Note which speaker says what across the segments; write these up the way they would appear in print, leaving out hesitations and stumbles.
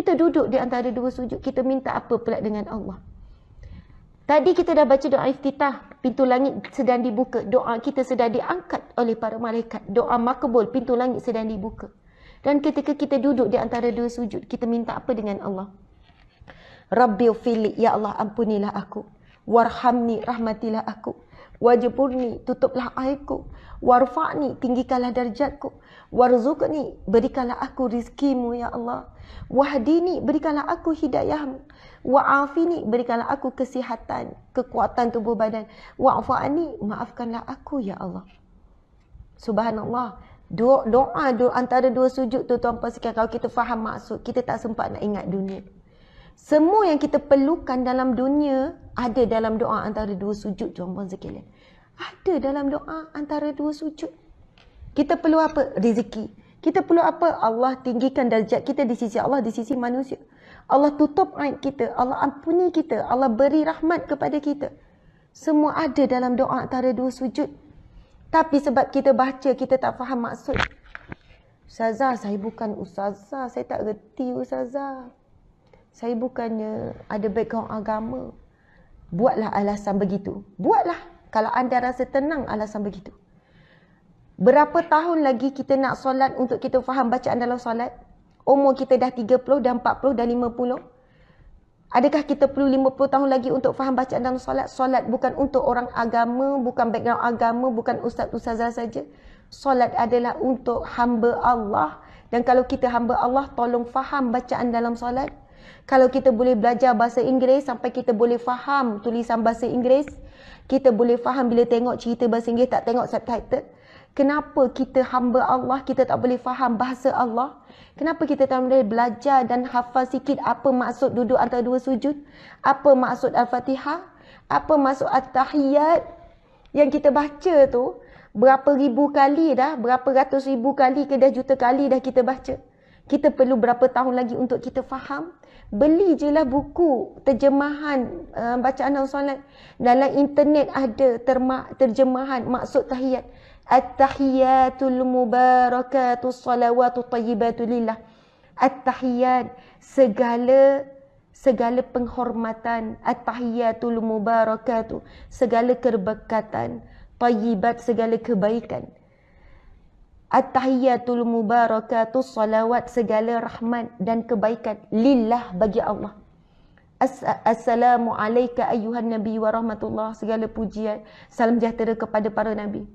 Speaker 1: kita duduk di antara dua sujud, kita minta apa pula dengan Allah? Tadi kita dah baca doa iftitah, pintu langit sedang dibuka, doa kita sedang diangkat oleh para malaikat, doa makbul, pintu langit sedang dibuka. Dan ketika kita duduk di antara dua sujud, kita minta apa dengan Allah? Rabbighfirli, ya Allah ampunilah aku. Warhamni, rahmatilah aku. Wajburni, tutuplah aibku. Warfa'ni, tinggikanlah darjatku. Warzuqni, berikanlah aku rizkimu ya Allah. Wahdini, berikanlah aku hidayahmu. Wa'afini, berikanlah aku kesihatan, kekuatan tubuh badan. Wa'fa'ni, maafkanlah aku ya Allah. Subhanallah. Doa antara dua sujud tu tuan-puan sekalian, kalau kita faham maksud, kita tak sempat nak ingat dunia. Semua yang kita perlukan dalam dunia ada dalam doa antara dua sujud, tuan-puan sekalian. Ada dalam doa antara dua sujud. Kita perlu apa? Rezeki. Kita perlu apa? Allah tinggikan darjat kita di sisi Allah, di sisi manusia. Allah tutup aib kita, Allah ampuni kita, Allah beri rahmat kepada kita. Semua ada dalam doa antara dua sujud. Tapi sebab kita baca, kita tak faham maksud. Ustazah, saya bukan ustazah, saya tak reti ustazah. Saya bukannya ada background agama. Buatlah alasan begitu. Buatlah. Kalau anda rasa tenang alasan begitu. Berapa tahun lagi kita nak solat untuk kita faham bacaan dalam solat? Umur kita dah 30, dah 40, dah 50. Adakah kita perlu 50 tahun lagi untuk faham bacaan dalam solat? Solat bukan untuk orang agama, bukan background agama, bukan ustaz-ustazah saja. Solat adalah untuk hamba Allah. Dan kalau kita hamba Allah, tolong faham bacaan dalam solat. Kalau kita boleh belajar bahasa Inggeris sampai kita boleh faham tulisan bahasa Inggeris, kita boleh faham bila tengok cerita bahasa Inggeris, tak tengok subtitle. Kenapa kita hamba Allah, kita tak boleh faham bahasa Allah? Kenapa kita tak boleh belajar dan hafal sikit apa maksud duduk antara dua sujud? Apa maksud Al-Fatihah? Apa maksud At-Tahiyyat? Yang kita baca tu, berapa ribu kali dah, berapa ratus ribu kali ke dah juta kali dah kita baca. Kita perlu berapa tahun lagi untuk kita faham? Beli je lah buku terjemahan bacaan dalam solat. Dalam internet ada terjemahan maksud tahiyat. At-tahiyyatul mubarakatus salawatu tayyibatu lillah. At-tahiyyat, segala penghormatan. At-tahiyyatul mubarakatu, segala keberkatan. Tayyibat, segala kebaikan. At-tahiyyatul mubarakatus salawat, segala rahmat dan kebaikan lillah, bagi Allah. Assalamu alayka ayyuhan nabi wa rahmatullah, segala pujian, salam sejahtera kepada para nabi.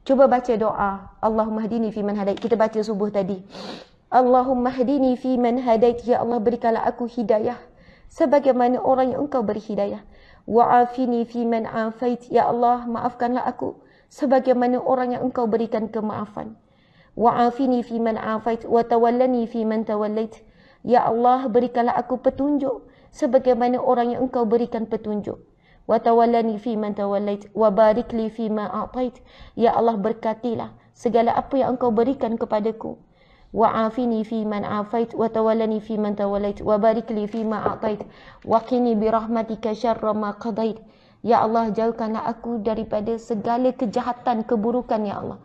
Speaker 1: Cuba baca doa. Allahumma hdini fi man hadait. Kita baca subuh tadi. Allahumma hdini fi man hadait. Ya Allah, berikanlah aku hidayah sebagaimana orang yang engkau beri hidayah. Wa'afini fi man afait. Ya Allah, maafkanlah aku sebagaimana orang yang engkau berikan kemaafan. Wa'afini fi man afait wa tawallani fi man tawallait. Ya Allah, berikanlah aku petunjuk sebagaimana orang yang engkau berikan petunjuk. Wa tawallani fi man tawallait wa barik li fi ma a'tait. Ya Allah, berkatilah segala apa yang engkau berikan kepadaku. Wa'afini fi man afait wa tawallani fi man tawallait wa barik li fi ma a'tait wa qini bi rahmatika syarra ma qadait. Ya Allah, jauhkanlah aku daripada segala kejahatan, keburukan ya Allah.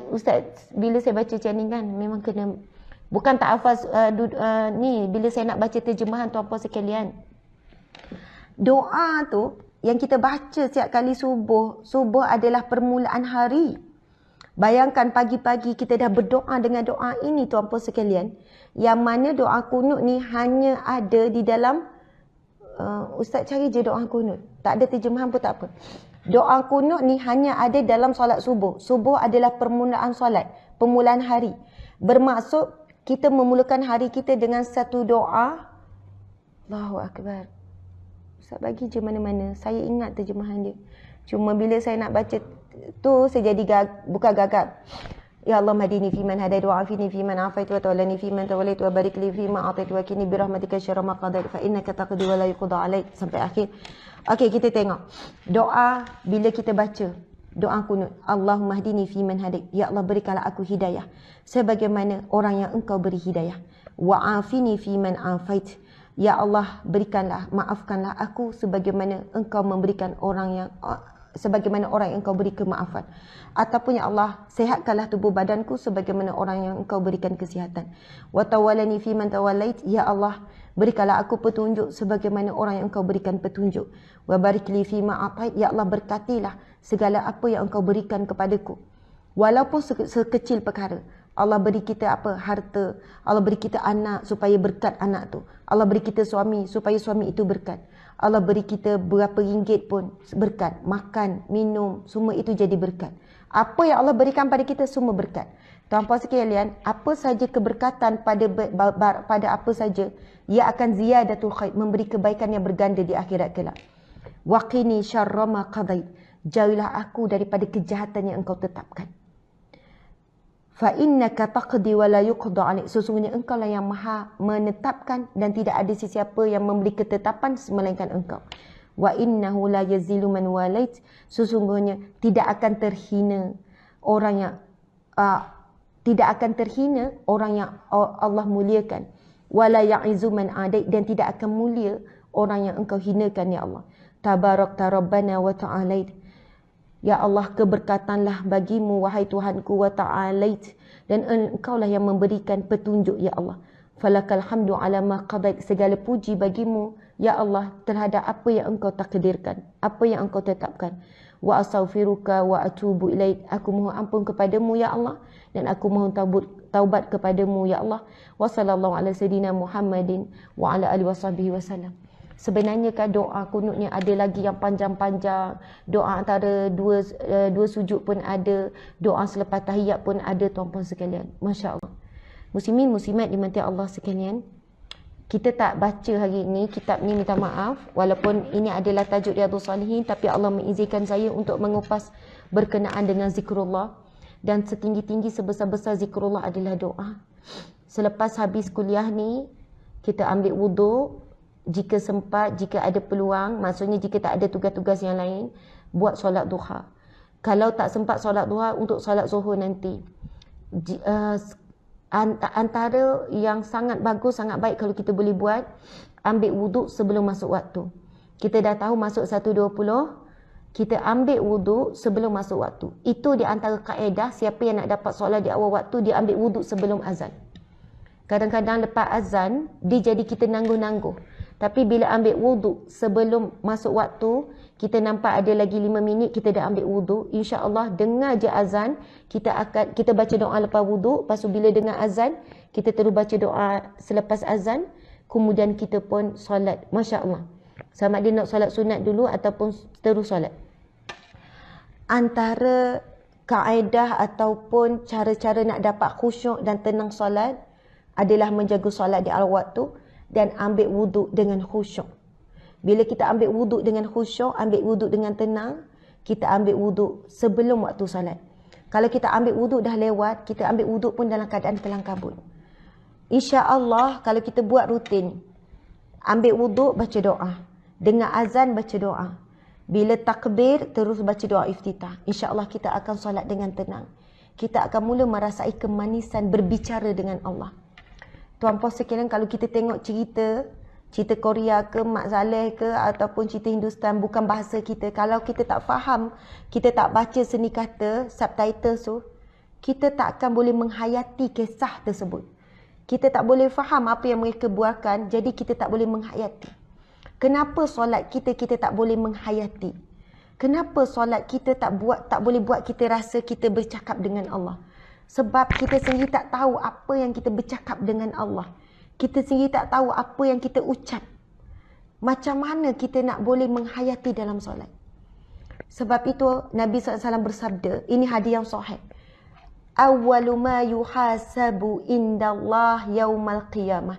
Speaker 1: Ustaz, bila saya baca macam ni kan, memang kena, bukan tak hafal ni, bila saya nak baca terjemahan tuan-puan sekalian. Doa tu yang kita baca setiap kali subuh, subuh adalah permulaan hari. Bayangkan pagi-pagi kita dah berdoa dengan doa ini tuan-puan sekalian. Yang mana doa kunut ni hanya ada di dalam, Ustaz cari je doa kunut. Tak ada terjemahan pun tak apa. Doa kunut ni hanya ada dalam solat subuh. Subuh adalah permulaan solat, permulaan hari. Bermaksud kita memulakan hari kita dengan satu doa. Allahu Akbar. Ustaz bagi je mana-mana. Saya ingat terjemahan dia. Cuma bila saya nak baca tu, saya jadi bukan gagap. Ya Allah, hadini fi man hadait wa afini fi man afait wa tawallani fi man tawallait wa barik li fi ma atait wa qini bi rahmatika syarra ma qadait fa innaka taqdi wa la yuqda alaik, sampai akhir. Okey, kita tengok. Doa bila kita baca doa kunut. Allahumma hdini fi man hadait. Ya Allah, berikanlah aku hidayah sebagaimana orang yang engkau beri hidayah. Wa afini fi man afait. Ya Allah, berikanlah, maafkanlah aku sebagaimana engkau memberikan orang yang sebagaimana orang yang engkau beri kemaafan. Ataupun ya Allah, sehatkanlah tubuh badanku sebagaimana orang yang engkau berikan kesihatan. Wa tawallani fi man tawallait, ya Allah, berikanlah aku petunjuk sebagaimana orang yang engkau berikan petunjuk. Wa barik li fi ma atait, ya Allah, berkatilah segala apa yang engkau berikan kepadaku. Walaupun sekecil perkara. Allah beri kita apa? Harta. Allah beri kita anak supaya berkat anak tu. Allah beri kita suami supaya suami itu berkat. Allah beri kita berapa ringgit pun berkat. Makan, minum, semua itu jadi berkat. Apa yang Allah berikan pada kita semua berkat. Tuan-puan sekalian, apa saja keberkatan pada apa saja, ia akan ziyadatul khair, memberi kebaikan yang berganda di akhirat kelak. Waqini syarra ma qadait, jauhilah aku daripada kejahatan yang engkau tetapkan. Fa innaka taqdi wa la yuqda alaik, sesungguhnya engkau lah yang maha menetapkan dan tidak ada sesiapa yang memberi ketetapan melainkan engkau. Wa innahu la yazilu man walait, sesungguhnya tidak akan terhina orang yang Allah muliakan. Wa la ya'izu man adait, dan tidak akan mulia orang yang engkau hinakan ya Allah. Tabarakta rabbana wa ta'alait, ya Allah, keberkatanlah bagimu wahai Tuhanku, wa ta'alait, dan engkaulah yang memberikan petunjuk ya Allah. Falakal hamdu ala ma qadait, segala puji bagimu ya Allah terhadap apa yang engkau takdirkan, apa yang engkau tetapkan. Wa astaghfiruka wa atubu ilaik, aku mohon ampun kepadamu ya Allah, dan aku mohon taubat kepadamu ya Allah. Wa sallallahu ala sayidina Muhammadin wa ala alihi wasahbihi wasallam. Sebenarnya kan doa kunutnya ada lagi yang panjang-panjang. Doa antara dua sujud pun ada. Doa selepas tahiyat pun ada, tuan-puan sekalian. Masya Allah. Muslimin, muslimat dimati Allah sekalian. Kita tak baca hari ini kitab ni, minta maaf. Walaupun ini adalah tajuk Riyadhus Salihin, tapi Allah mengizinkan saya untuk mengupas berkenaan dengan zikrullah. Dan setinggi-tinggi sebesar-besar zikrullah adalah doa. Selepas habis kuliah ni, kita ambil wuduk. Jika sempat, jika ada peluang, maksudnya jika tak ada tugas-tugas yang lain, buat solat duha. Kalau tak sempat solat duha, untuk solat zuhur nanti. Antara yang sangat bagus, sangat baik kalau kita boleh buat, ambil wuduk sebelum masuk waktu. Kita dah tahu masuk 1.20, kita ambil wuduk sebelum masuk waktu. Itu di antara kaedah, siapa yang nak dapat solat di awal waktu, dia ambil wuduk sebelum azan. Kadang-kadang lepas azan, dia jadi kita nangguh-nangguh. Tapi bila ambil wuduk sebelum masuk waktu, kita nampak ada lagi 5 minit, kita dah ambil wuduk. InsyaAllah dengar je azan, kita baca doa lepas wuduk. Lepas tu bila dengar azan, kita terus baca doa selepas azan. Kemudian kita pun solat. Masya Allah. Sama dia nak solat sunat dulu ataupun terus solat. Antara kaedah ataupun cara-cara nak dapat khusyuk dan tenang solat adalah menjaga solat di awal waktu dan ambil wuduk dengan khusyuk. Bila kita ambil wuduk dengan khusyuk, ambil wuduk dengan tenang, kita ambil wuduk sebelum waktu salat. Kalau kita ambil wuduk dah lewat, kita ambil wuduk pun dalam keadaan kelang kabut. InsyaAllah kalau kita buat rutin, ambil wuduk baca doa, dengar azan baca doa, bila takbir terus baca doa iftitah, InsyaAllah kita akan solat dengan tenang. Kita akan mula merasai kemanisan berbicara dengan Allah. Tuan-puan sekalian, kalau kita tengok cerita Korea ke, Mak Saleh ke, ataupun cerita Hindustan, bukan bahasa kita. Kalau kita tak faham, kita tak baca seni kata, subtitle tu, kita tak akan boleh menghayati kisah tersebut. Kita tak boleh faham apa yang mereka buatkan, jadi kita tak boleh menghayati. Kenapa solat kita tak boleh menghayati? Kenapa solat kita tak boleh buat kita rasa kita bercakap dengan Allah? Sebab kita sendiri tak tahu apa yang kita bercakap dengan Allah. Kita sendiri tak tahu apa yang kita ucap. Macam mana kita nak boleh menghayati dalam solat? Sebab itu Nabi SAW bersabda, ini hadis yang sahih. Awwalu ma yuhasabu indallah yaumal qiyamah.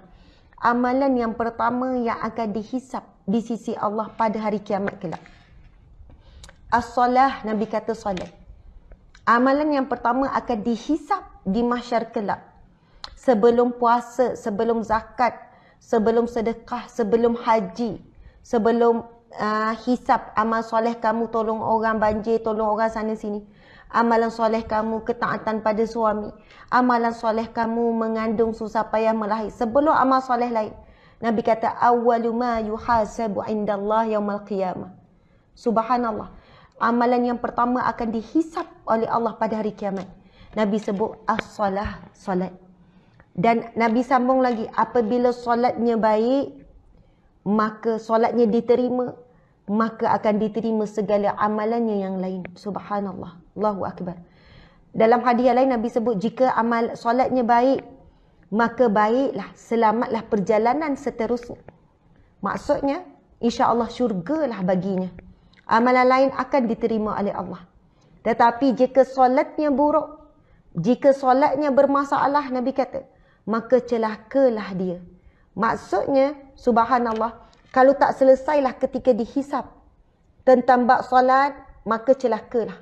Speaker 1: Amalan yang pertama yang akan dihisap di sisi Allah pada hari kiamat kelak. As-salah, Nabi kata solat. Amalan yang pertama akan dihisap di mahsyar kelak. Sebelum puasa, sebelum zakat, sebelum sedekah, sebelum haji, sebelum hisap amal soleh kamu, tolong orang banjir, tolong orang sana sini. Amalan soleh kamu, ketaatan pada suami. Amalan soleh kamu, mengandung susah payah melahir. Sebelum amal soleh lain. Nabi kata, awwalu ma yuhasabu indallah yaumal qiyamah. Subhanallah. amalan yang pertama akan dihisap oleh Allah pada hari kiamat. Nabi sebut as-salah, solat. Dan Nabi sambung lagi, apabila solatnya baik, maka solatnya diterima, maka akan diterima segala amalannya yang lain. Subhanallah. Allahu Akbar. Dalam hadiah lain Nabi sebut, jika amal solatnya baik, maka baiklah, selamatlah perjalanan seterusnya. Maksudnya, insya-Allah syurgalah baginya. Amalan lain akan diterima oleh Allah. Tetapi jika solatnya buruk, jika solatnya bermasalah, Nabi kata, maka celakalah dia. Maksudnya, subhanallah, kalau tak selesailah ketika dihisap tentang bab solat, maka celakalah.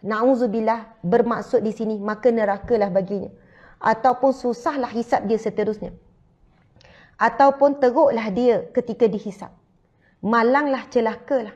Speaker 1: Na'udzubillah, bermaksud di sini, maka nerakalah baginya. Ataupun susahlah hisap dia seterusnya. Ataupun teruklah dia ketika dihisap. Malanglah, celakalah.